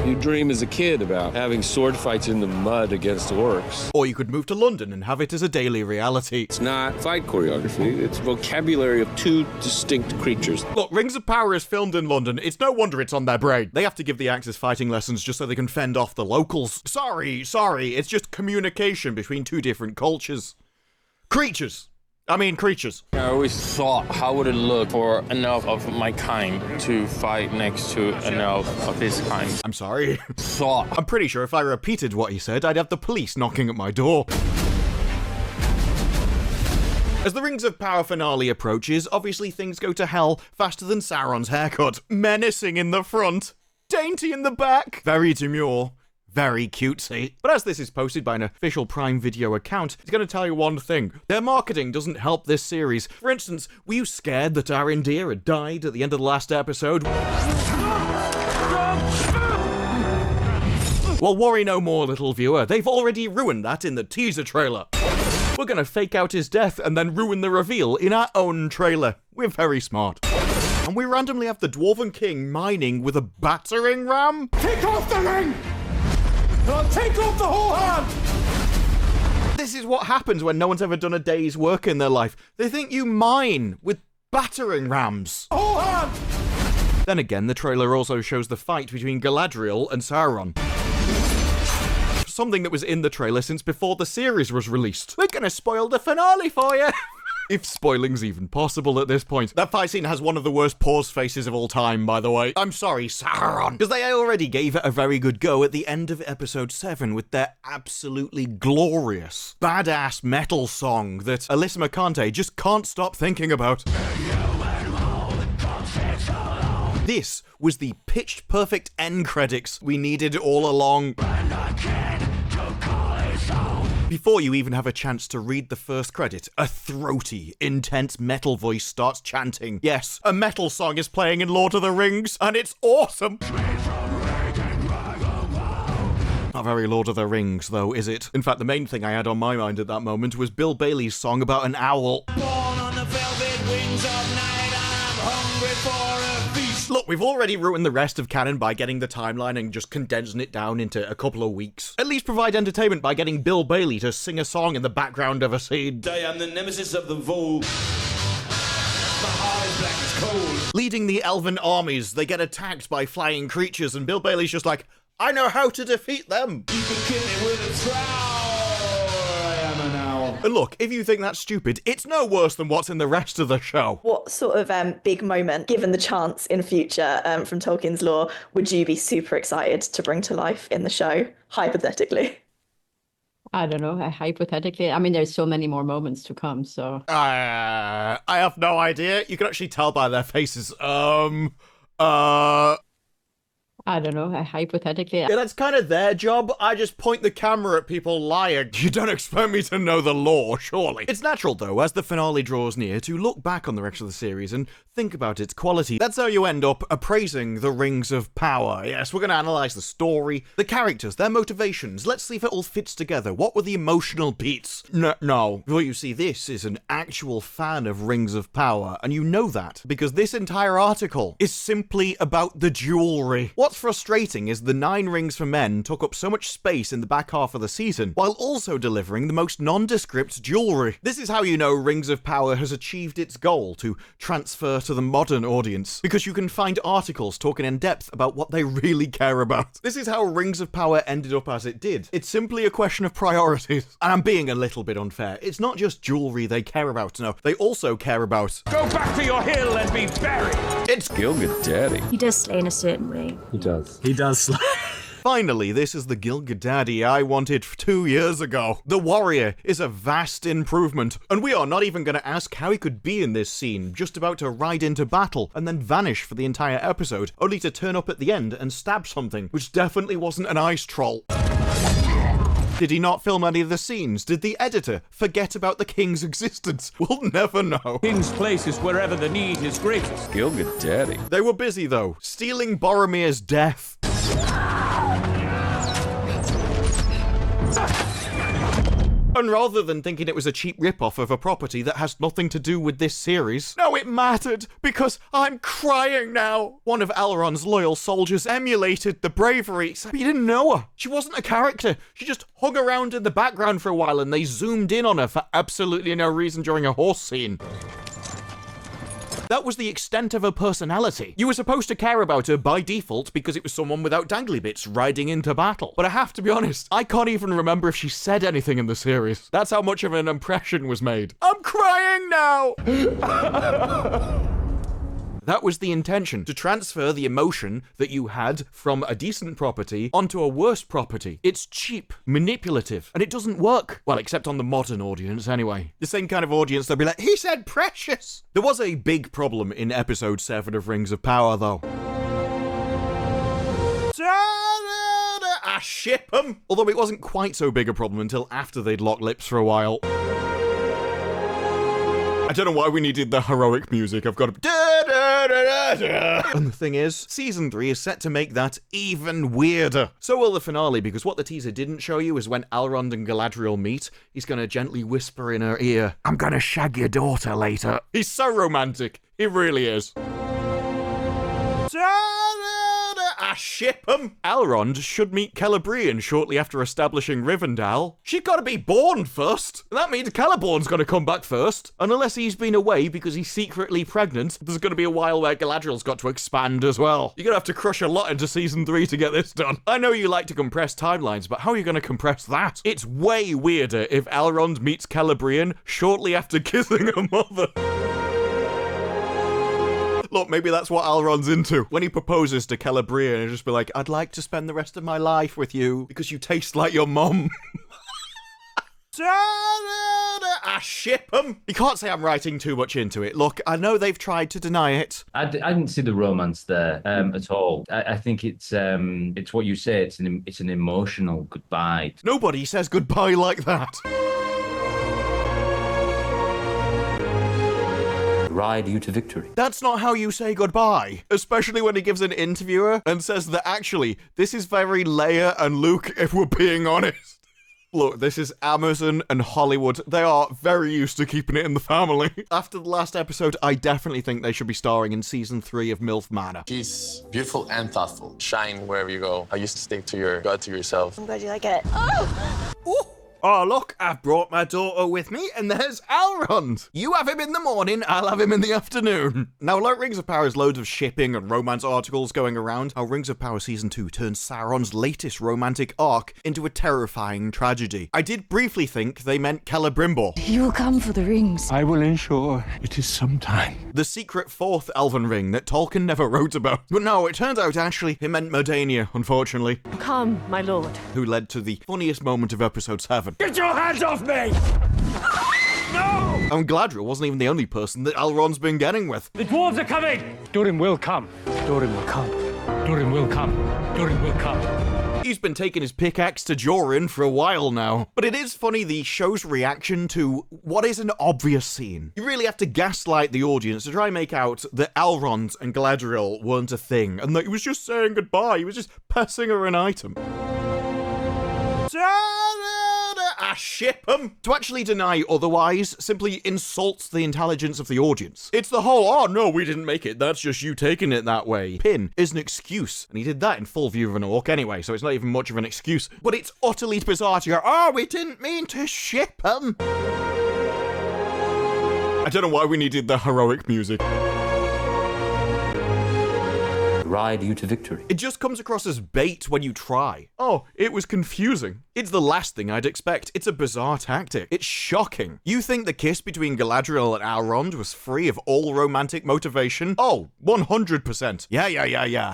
You dream as a kid about having sword fights in the mud against orcs. Or you could move to London and have it as a daily reality. It's not fight choreography, it's vocabulary of two distinct creatures. Look, Rings of Power is filmed in London. It's no wonder it's on their brain. They have to give the actors fighting lessons just so they can fend off the locals. Sorry, it's just communication between two different cultures. Creatures. I always thought, how would it look for an elf of my kind to fight next to an elf of his kind? I'm sorry. Thought. I'm pretty sure if I repeated what he said, I'd have the police knocking at my door. As the Rings of Power finale approaches, obviously things go to hell faster than Sauron's haircut. Menacing in the front, dainty in the back, very demure, very cutesy. But as this is posted by an official Prime Video account, it's going to tell you one thing. Their marketing doesn't help this series. For instance, were you scared that Arondir had died at the end of the last episode? Well, worry no more, little viewer. They've already ruined that in the teaser trailer. We're going to fake out his death and then ruin the reveal in our own trailer. We're very smart. And we randomly have the Dwarven King mining with a battering ram? Take off the ring! I'll take off the whole hand! This is what happens when no one's ever done a day's work in their life. They think you mine with battering rams. Whole hand! Then again, the trailer also shows the fight between Galadriel and Sauron. Something that was in the trailer since before the series was released. We're gonna spoil the finale for you! If spoiling's even possible at this point. That fight scene has one of the worst pause faces of all time, by the way. I'm sorry, Sauron. Because they already gave it a very good go at the end of episode 7 with their absolutely glorious, badass metal song that Alyssa McConaughey just can't stop thinking about. This was the pitched perfect end credits we needed all along. Before you even have a chance to read the first credit, a throaty, intense metal voice starts chanting. Yes, a metal song is playing in Lord of the Rings, and it's awesome! Not very Lord of the Rings, though, is it? In fact, the main thing I had on my mind at that moment was Bill Bailey's song about an owl. Born on the velvet wings of night, I'm hungry for a feast. Look, we've already ruined the rest of canon by getting the timeline and just condensing it down into a couple of weeks. At least provide entertainment by getting Bill Bailey to sing a song in the background of a scene. I am the nemesis of the Vole. My heart is black as coal. Leading the elven armies, they get attacked by flying creatures, and Bill Bailey's just like, I know how to defeat them! You can kill me with a trowel. I am an owl. And look, if you think that's stupid, it's no worse than what's in the rest of the show. What sort of big moment, given the chance in future from Tolkien's lore, would you be super excited to bring to life in the show, hypothetically? I don't know, hypothetically. I mean, there's so many more moments to come, so... I have no idea. You can actually tell by their faces. I don't know, hypothetically. Yeah, that's kind of their job. I just point the camera at people lying. You don't expect me to know the lore, surely. It's natural, though, as the finale draws near, to look back on the rest of the series and think about its quality. That's how you end up appraising the Rings of Power. Yes, we're going to analyse the story, the characters, their motivations. Let's see if it all fits together. What were the emotional beats? No. Well, you see, this is an actual fan of Rings of Power, and you know that, because this entire article is simply about the jewelry. What's frustrating is the 9 Rings for Men took up so much space in the back half of the season, while also delivering the most nondescript jewelry. This is how you know Rings of Power has achieved its goal to transfer to the modern audience, because you can find articles talking in depth about what they really care about. This is how Rings of Power ended up as it did. It's simply a question of priorities. And I'm being a little bit unfair. It's not just jewelry they care about, no. They also care about... Go back to your hill and be buried. It's Gilgadaddy. He does slay in a certain way. He does. He does slay. Finally, this is the Gilgadaddy I wanted 2 years ago. The warrior is a vast improvement, and we are not even going to ask how he could be in this scene, just about to ride into battle and then vanish for the entire episode, only to turn up at the end and stab something, which definitely wasn't an ice troll. Did he not film any of the scenes? Did the editor forget about the king's existence? We'll never know. King's place is wherever the need is greatest. Gilgadaddy. They were busy, though, stealing Boromir's death. And rather than thinking it was a cheap rip-off of a property that has nothing to do with this series, no, it mattered, because I'm crying now. One of Elrond's loyal soldiers emulated the bravery. He didn't know her. She wasn't a character. She just hung around in the background for a while and they zoomed in on her for absolutely no reason during a horse scene. That was the extent of her personality. You were supposed to care about her by default because it was someone without dangly bits riding into battle. But I have to be honest, I can't even remember if she said anything in the series. That's how much of an impression was made. I'm crying now! That was the intention, to transfer the emotion that you had from a decent property onto a worse property. It's cheap, manipulative, and it doesn't work. Well, except on the modern audience anyway. The same kind of audience that'll be like, he said precious! There was a big problem in episode 7 of Rings of Power, though. I ship 'em! Although it wasn't quite so big a problem until after they'd locked lips for a while. I don't know why we needed the heroic music. I've got to... And the thing is, season 3 is set to make that even weirder. So will the finale, because what the teaser didn't show you is when Elrond and Galadriel meet, he's gonna gently whisper in her ear, "I'm gonna shag your daughter later." He's so romantic. He really is. I ship 'em! Elrond should meet Celebrian shortly after establishing Rivendell. She's gotta be born first! That means Celeborn's gotta come back first. And unless he's been away because he's secretly pregnant, there's gonna be a while where Galadriel's got to expand as well. You're gonna have to crush a lot into season 3 to get this done. I know you like to compress timelines, but how are you gonna compress that? It's way weirder if Elrond meets Celebrian shortly after kissing her mother. Look, maybe that's what Elrond's into. When he proposes to Celebrian, he'll just be like, "I'd like to spend the rest of my life with you because you taste like your mum." I ship 'em. You can't say I'm writing too much into it. Look, I know they've tried to deny it. I didn't see the romance there at all. I think it's what you say. It's an emotional goodbye. Nobody says goodbye like that. Ride you to victory. That's not how you say goodbye. Especially when he gives an interviewer and says that actually, this is very Leia and Luke, if we're being honest. Look, this is Amazon and Hollywood. They are very used to keeping it in the family. After the last episode, I definitely think they should be starring in season 3 of MILF Manor. She's beautiful and thoughtful. Shine wherever you go. I used to stick to your gut, to yourself. I'm glad you like it. Oh! Ooh. Oh, look, I've brought my daughter with me, and there's Elrond. You have him in the morning, I'll have him in the afternoon. Now, like Rings of Power has loads of shipping and romance articles going around, how Rings of Power Season 2 turns Sauron's latest romantic arc into a terrifying tragedy. I did briefly think they meant Celebrimbor. You will come for the rings. I will ensure it is sometime. The secret 4th elven ring that Tolkien never wrote about. But no, it turns out actually it meant Modania, unfortunately. Come, my lord. Who led to the funniest moment of episode 7. Get your hands off me! No! And Galadriel wasn't even the only person that Elrond's been getting with. The dwarves are coming! Durin will come. Durin will come. Durin will come. Durin will come. He's been taking his pickaxe to Jorin for a while now. But it is funny the show's reaction to what is an obvious scene. You really have to gaslight the audience to try and make out that Elrond and Galadriel weren't a thing, and that he was just saying goodbye, he was just passing her an item. I ship 'em. To actually deny otherwise simply insults the intelligence of the audience. It's the whole, "Oh no, we didn't make it, that's just you taking it that way" pin is an excuse, and he did that in full view of an orc anyway, so it's not even much of an excuse. But it's utterly bizarre to go, "Oh, we didn't mean to ship 'em." I don't know why we needed the heroic music. Ride you to victory. It just comes across as bait when you try. Oh, it was confusing. It's the last thing I'd expect. It's a bizarre tactic. It's shocking. You think the kiss between Galadriel and Elrond was free of all romantic motivation? Oh, 100%. Yeah.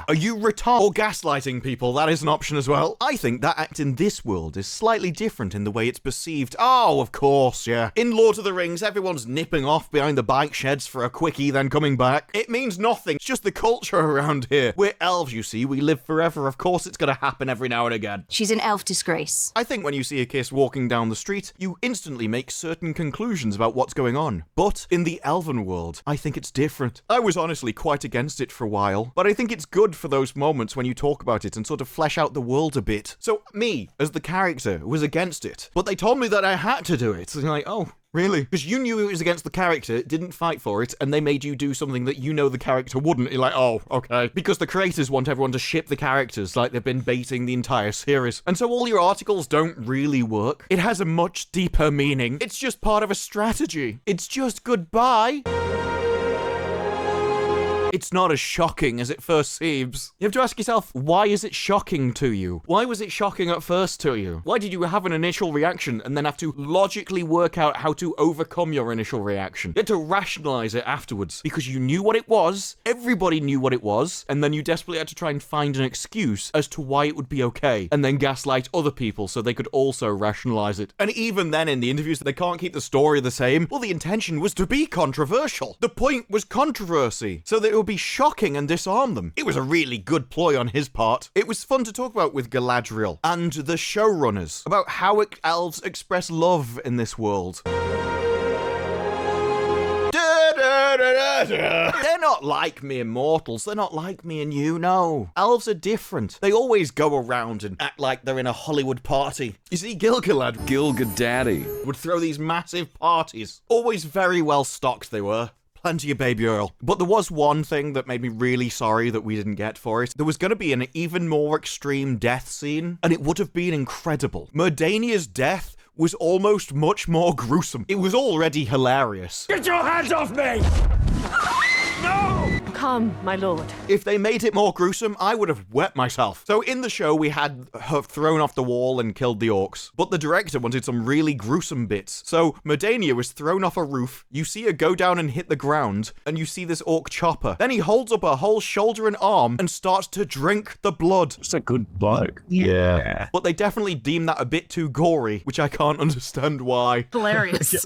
Are you retarded or gaslighting people? That is an option as well. I think that act in this world is slightly different in the way it's perceived. Oh, of course, yeah. In Lord of the Rings, everyone's nipping off behind the bike sheds for a quickie, then coming back. It means nothing. It's just the culture around here. here. We're elves, you see. We live forever. Of course it's gonna happen every now and again. She's an elf disgrace. I think when you see a kiss walking down the street, you instantly make certain conclusions about what's going on. But in the elven world, I think it's different. I was honestly quite against it for a while, but I think it's good for those moments when you talk about it and sort of flesh out the world a bit. So me, as the character, was against it, but they told me that I had to do it. So you're like, oh, really? Because you knew it was against the character, didn't fight for it, and they made you do something that you know the character wouldn't. You're like, oh, okay. Because the creators want everyone to ship the characters like they've been baiting the entire series. And so all your articles don't really work. It has a much deeper meaning. It's just part of a strategy. It's just goodbye. It's not as shocking as it first seems. You have to ask yourself, why is it shocking to you? Why was it shocking at first to you? Why did you have an initial reaction and then have to logically work out how to overcome your initial reaction? You had to rationalize it afterwards because you knew what it was, everybody knew what it was, and then you desperately had to try and find an excuse as to why it would be okay, and then gaslight other people so they could also rationalize it. And even then in the interviews, they can't keep the story the same. Well, the intention was to be controversial. The point was controversy, so that it would be shocking and disarm them. It was a really good ploy on his part. It was fun to talk about with Galadriel and the showrunners about how elves express love in this world. They're not like mere mortals. They're not like me and you, no. Elves are different. They always go around and act like they're in a Hollywood party. You see, Gilgadaddy would throw these massive parties. Always very well stocked they were. Plenty of baby oil. But there was one thing that made me really sorry that we didn't get for it. There was going to be an even more extreme death scene, and it would have been incredible. Merdania's death was almost much more gruesome. It was already hilarious. Get your hands off me! No! Come, my lord. If they made it more gruesome, I would have wet myself. So in the show, we had her thrown off the wall and killed the orcs. But the director wanted some really gruesome bits. So Merdania was thrown off a roof. You see her go down and hit the ground, and you see this orc chopper. Then he holds up her whole shoulder and arm and starts to drink the blood. It's a good bloke. Yeah. But they definitely deemed that a bit too gory, which I can't understand why. Hilarious.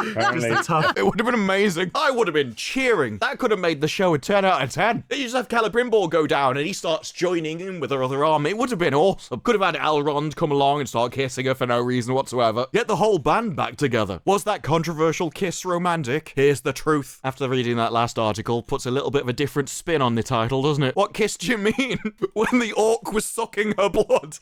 It would have been amazing. I would have been cheering. That could have made the show a 10 out of 10. You just have Celebrimbor go down and he starts joining in with her other arm. It would have been awesome. Could have had Elrond come along and start kissing her for no reason whatsoever. Get the whole band back together. Was that controversial kiss romantic? Here's the truth. After reading that last article, puts a little bit of a different spin on the title, doesn't it? What kiss do you mean? When the orc was sucking her blood?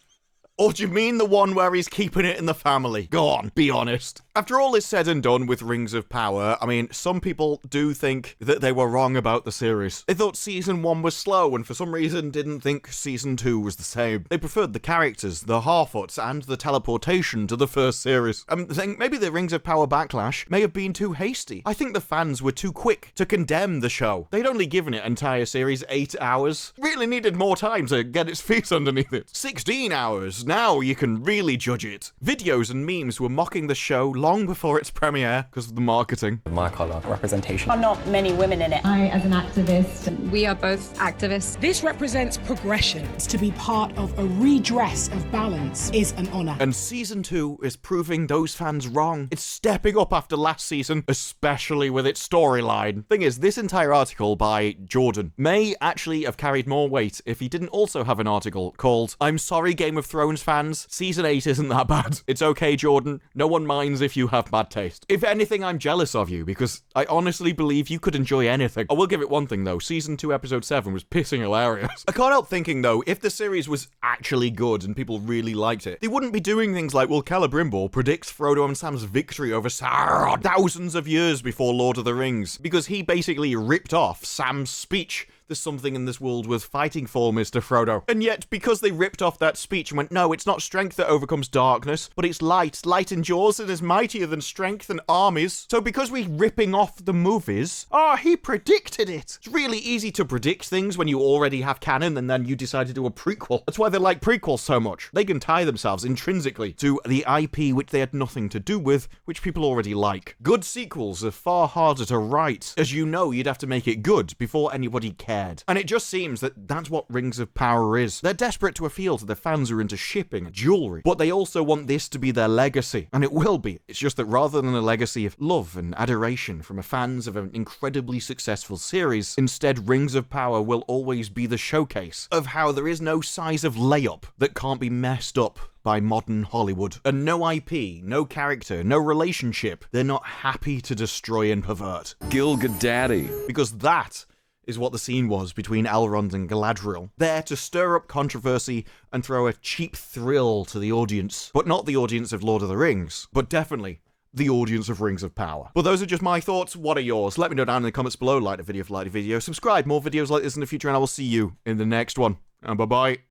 Or do you mean the one where he's keeping it in the family? Go on, be honest. After all is said and done with Rings of Power, I mean, some people do think that they were wrong about the series. They thought Season 1 was slow and for some reason didn't think Season 2 was the same. They preferred the characters, the Harfoots, and the teleportation to the first series. I think maybe the Rings of Power backlash may have been too hasty. I think the fans were too quick to condemn the show. They'd only given it entire series 8 hours. Really needed more time to get its feet underneath it. 16 hours. Now you can really judge it. Videos and memes were mocking the show long before its premiere because of the marketing. My colour representation. Are not many women in it. I, as an activist, we are both activists. This represents progression. To be part of a redress of balance is an honour. And Season 2 is proving those fans wrong. It's stepping up after last season, especially with its storyline. Thing is, this entire article by Jordan may actually have carried more weight if he didn't also have an article called "I'm sorry Game of Thrones fans, Season 8 isn't that bad. It's okay, Jordan. No one minds if you have bad taste. If anything, I'm jealous of you because I honestly believe you could enjoy anything. I will give it one thing though. Season 2 episode 7 was pissing hilarious. I can't help thinking though, if the series was actually good and people really liked it, they wouldn't be doing things like, well, Celebrimbor predicts Frodo and Sam's victory over Sauron thousands of years before Lord of the Rings because he basically ripped off Sam's speech. There's something in this world worth fighting for, Mr. Frodo. And yet, because they ripped off that speech and went, no, it's not strength that overcomes darkness, but it's light. Light endures and is mightier than strength and armies. So because we're ripping off the movies, he predicted it. It's really easy to predict things when you already have canon and then you decide to do a prequel. That's why they like prequels so much. They can tie themselves intrinsically to the IP which they had nothing to do with, which people already like. Good sequels are far harder to write. As you know, you'd have to make it good before anybody cared. cared. And it just seems that that's what Rings of Power is. They're desperate to appeal to the fans who are into shipping and jewelry, but they also want this to be their legacy, and it will be. It's just that rather than a legacy of love and adoration from fans of an incredibly successful series, instead Rings of Power will always be the showcase of how there is no size of layup that can't be messed up by modern Hollywood. And no IP, no character, no relationship they're not happy to destroy and pervert. Gil-Gadaddy. Because that is what the scene was between Elrond and Galadriel. There to stir up controversy and throw a cheap thrill to the audience. But not the audience of Lord of the Rings, but definitely the audience of Rings of Power. But those are just my thoughts. What are yours? Let me know down in the comments below. Like the video if you like the video. Subscribe, more videos like this in the future, and I will see you in the next one. And bye-bye.